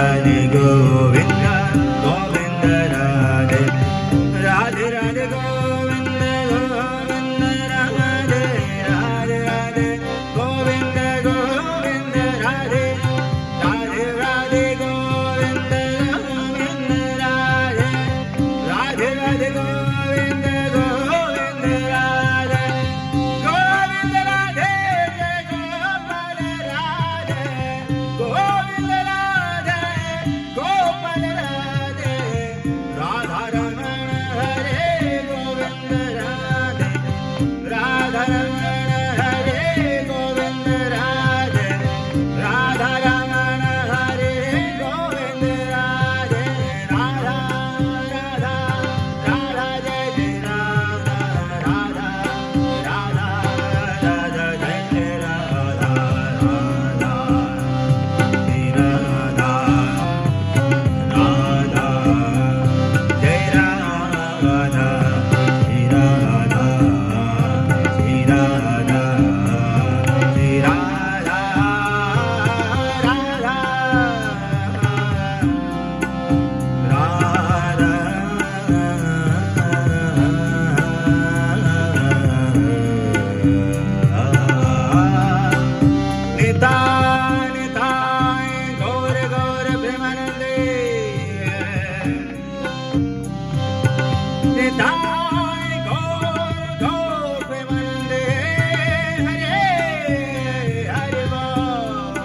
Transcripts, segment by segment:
राधे गोविंद गोविंद राधे राधे राधे गोविंद गोविंद राधे राधे राधे गोविंद गोविंद राधे राधे राधे गोविंद गोविंद राधे राधे राधे गोविंद गोविंद राधे गोविंद राधे जय गोपाल राधे गोविंद राधे गोपाल राधे राधा रमण हरे गोविंद राधे राधा रमण हरे गोविंद राधे राधा रमण हरे गोविंद राधे राधा राधा राधा जय जय राधा राधा राधा राधा जय जय राधा राधा श्री राधा राधा जय राधा श्री राधा श्री राधा श्री राधा निताय निताय गौर गौर प्रेमानंदे निताय गौर गौर प्रेमानंदे हरे हरि बोल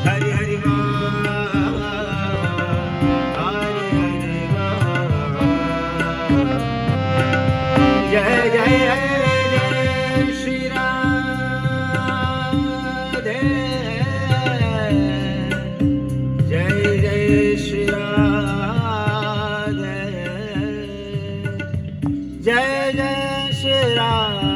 हरि हरि बोल हरि हरि बोल जय जय जय श्री राधे जय जय श्री राधे जय जय श्री राधे